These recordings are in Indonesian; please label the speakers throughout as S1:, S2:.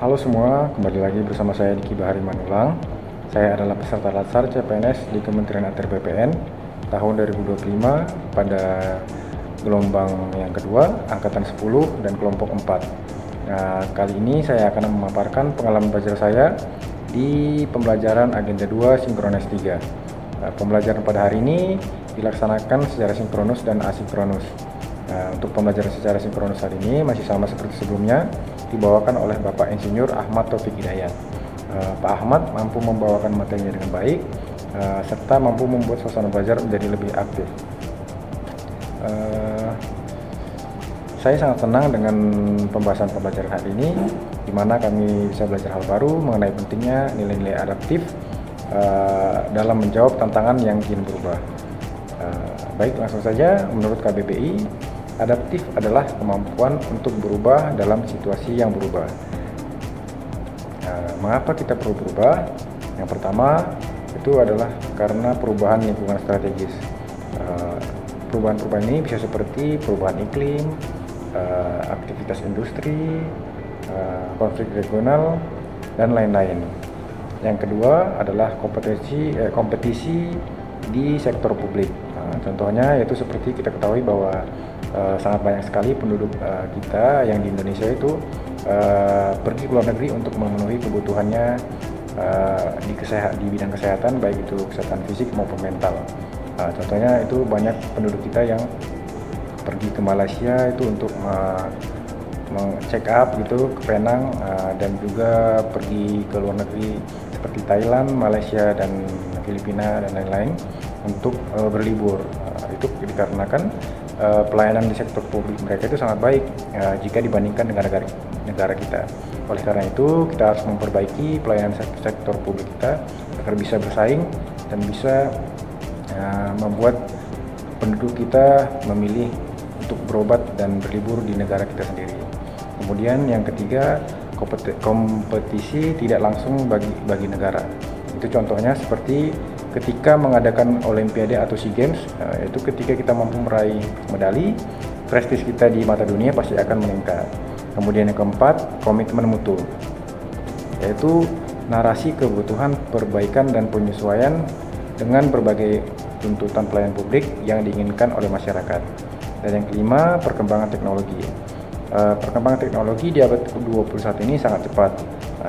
S1: Halo semua, kembali lagi bersama saya Diki Bahari Manulang. Saya adalah peserta Latsar CPNS di Kementerian ATR BPN tahun 2025 pada gelombang yang kedua, angkatan 10 dan kelompok 4. Nah, kali ini saya akan memaparkan pengalaman belajar saya di pembelajaran Agenda 2 Sinkronis 3. Pembelajaran pada hari ini dilaksanakan secara sinkronus dan asinkronus. Nah, untuk pembelajaran secara sinkronus hari ini masih sama seperti sebelumnya, dibawakan oleh Bapak Insinyur Ahmad Taufik Hidayat. Pak Ahmad mampu membawakan materinya dengan baik, serta mampu membuat suasana belajar menjadi lebih aktif. Eh, saya sangat senang dengan pembahasan pembelajaran hari ini, di mana kami bisa belajar hal baru mengenai pentingnya nilai-nilai adaptif dalam menjawab tantangan yang kian berubah. Baik, langsung saja. Menurut KBBI, adaptif adalah kemampuan untuk berubah dalam situasi yang berubah. Mengapa kita perlu berubah? Yang pertama, itu adalah karena perubahan lingkungan strategis. Perubahan-perubahan ini bisa seperti perubahan iklim, aktivitas industri, konflik regional, dan lain-lain. Yang kedua adalah kompetisi di sektor publik. Contohnya yaitu seperti kita ketahui bahwa sangat banyak sekali penduduk kita yang di Indonesia itu pergi ke luar negeri untuk memenuhi kebutuhannya di bidang kesehatan, baik itu kesehatan fisik maupun mental. Contohnya itu banyak penduduk kita yang pergi ke Malaysia itu untuk check up gitu ke Penang, dan juga pergi ke luar negeri seperti Thailand, Malaysia, dan Filipina dan lain-lain untuk berlibur. Itu dikarenakan pelayanan di sektor publik mereka itu sangat baik jika dibandingkan dengan negara kita. Oleh karena itu, kita harus memperbaiki pelayanan sektor publik kita agar bisa bersaing dan bisa membuat penduduk kita memilih untuk berobat dan berlibur di negara kita sendiri. Kemudian yang ketiga, kompetisi tidak langsung bagi negara. Itu contohnya seperti ketika mengadakan Olimpiade atau SEA Games, itu ketika kita mampu meraih medali, prestis kita di mata dunia pasti akan meningkat. Kemudian yang keempat, komitmen mutu, yaitu narasi kebutuhan perbaikan dan penyesuaian dengan berbagai tuntutan pelayanan publik yang diinginkan oleh masyarakat. Dan yang kelima, perkembangan teknologi. Perkembangan teknologi di abad ke-21 ini sangat cepat,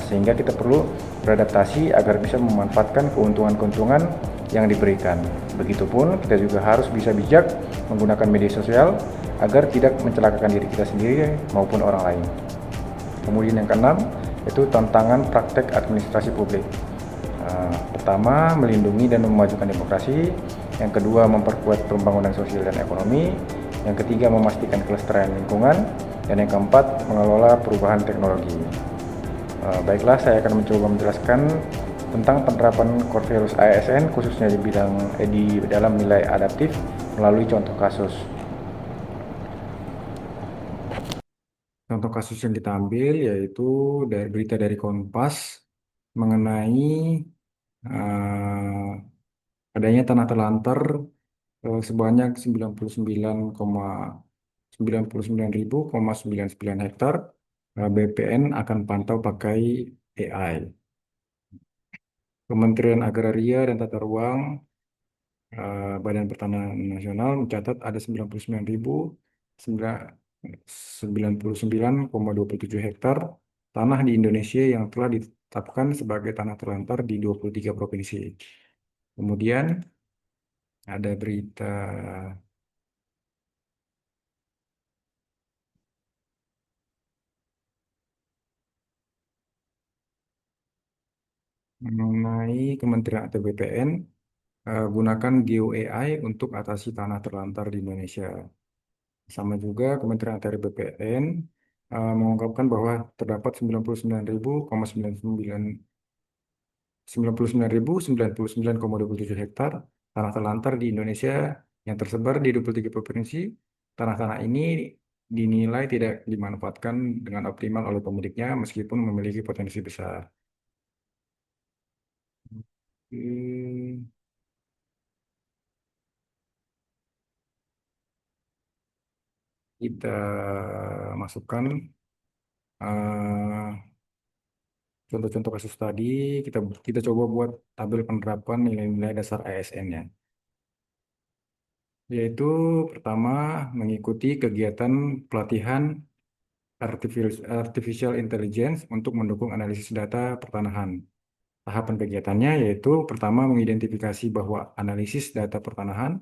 S1: sehingga kita perlu beradaptasi agar bisa memanfaatkan keuntungan-keuntungan yang diberikan. Begitupun kita juga harus bisa bijak menggunakan media sosial agar tidak mencelakakan diri kita sendiri maupun orang lain. Kemudian yang keenam, itu tantangan praktek administrasi publik. Pertama, melindungi dan memajukan demokrasi. Yang kedua, memperkuat pembangunan sosial dan ekonomi. Yang ketiga, memastikan kelestarian lingkungan. Dan yang keempat, mengelola perubahan teknologi. Baiklah, saya akan mencoba menjelaskan tentang penerapan Corvalus ASN khususnya di dalam nilai adaptif melalui contoh kasus. Contoh kasus yang kita ambil yaitu dari berita dari Kompas mengenai uh, adanya tanah terlantar sebanyak 99,99 hektar. BPN akan pantau pakai AI. Kementerian Agraria dan Tata Ruang, Badan Pertanahan Nasional mencatat ada 99.999,27 hektar tanah di Indonesia yang telah ditetapkan sebagai tanah terlantar di 23 provinsi. Kemudian ada berita mengenai Kementerian atau BPN, gunakan Geo AI untuk atasi tanah terlantar di Indonesia. Sama juga Kementerian ATR BPN mengungkapkan bahwa terdapat 99.099,29 hektar tanah terlantar di Indonesia yang tersebar di 23 provinsi. Tanah-tanah ini dinilai tidak dimanfaatkan dengan optimal oleh pemiliknya meskipun memiliki potensi besar. Oke. Kita masukkan eh, contoh-contoh kasus tadi kita kita coba buat tabel penerapan nilai-nilai dasar ASN-nya. Yaitu pertama mengikuti kegiatan pelatihan artificial intelligence untuk mendukung analisis data pertanahan. Tahapan kegiatannya yaitu pertama mengidentifikasi bahwa analisis data pertanahan,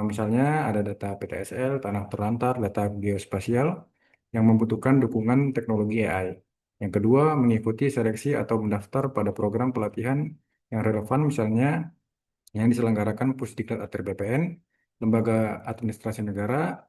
S1: misalnya ada data PTSL, tanah terlantar, data geospasial yang membutuhkan dukungan teknologi AI. Yang kedua, mengikuti seleksi atau mendaftar pada program pelatihan yang relevan, misalnya yang diselenggarakan Pusdiklat ATR BPN, Lembaga Administrasi Negara,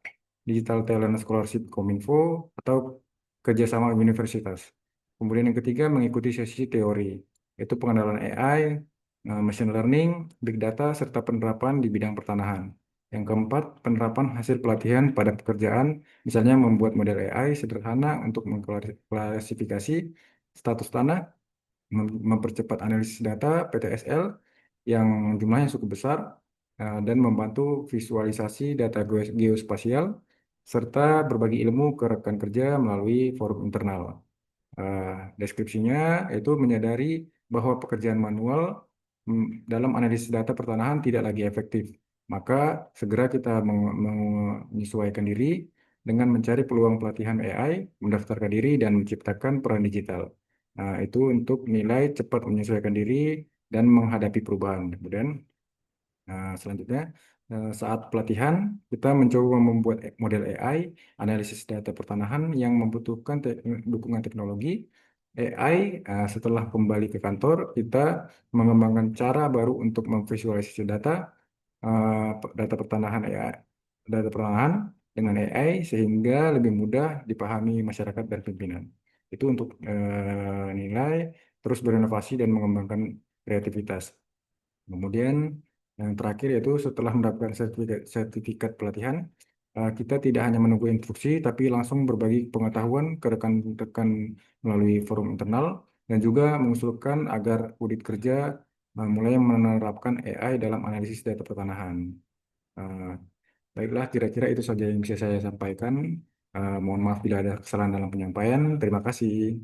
S1: Digital Talent Scholarship Kominfo, atau kerjasama universitas. Kemudian yang ketiga, mengikuti sesi teori, yaitu pengenalan AI, machine learning, big data, serta penerapan di bidang pertanahan. Yang keempat, penerapan hasil pelatihan pada pekerjaan, misalnya membuat model AI sederhana untuk mengklasifikasi status tanah, mempercepat analisis data PTSL yang jumlahnya cukup besar, dan membantu visualisasi data geospasial serta berbagi ilmu ke rekan kerja melalui forum internal. Eh, Deskripsinya itu menyadari bahwa pekerjaan manual dalam analisis data pertanahan tidak lagi efektif. Maka segera kita menyesuaikan diri dengan mencari peluang pelatihan AI, mendaftarkan diri, dan menciptakan peran digital. Nah, itu untuk nilai cepat menyesuaikan diri dan menghadapi perubahan. Kemudian selanjutnya, saat pelatihan, kita mencoba membuat model AI, analisis data pertanahan yang membutuhkan dukungan teknologi. AI, setelah kembali ke kantor, kita mengembangkan cara baru untuk memvisualisasi data pertanahan AI, data pertanahan dengan AI sehingga lebih mudah dipahami masyarakat dan pimpinan. Itu untuk nilai, terus berinovasi dan mengembangkan kreativitas. Kemudian yang terakhir yaitu setelah mendapatkan sertifikat pelatihan, kita tidak hanya menunggu instruksi, tapi langsung berbagi pengetahuan ke rekan-rekan melalui forum internal dan juga mengusulkan agar audit kerja mulai menerapkan AI dalam analisis data pertanahan. Eh, Baiklah, kira-kira itu saja yang bisa saya sampaikan. Mohon maaf bila ada kesalahan dalam penyampaian. Terima kasih.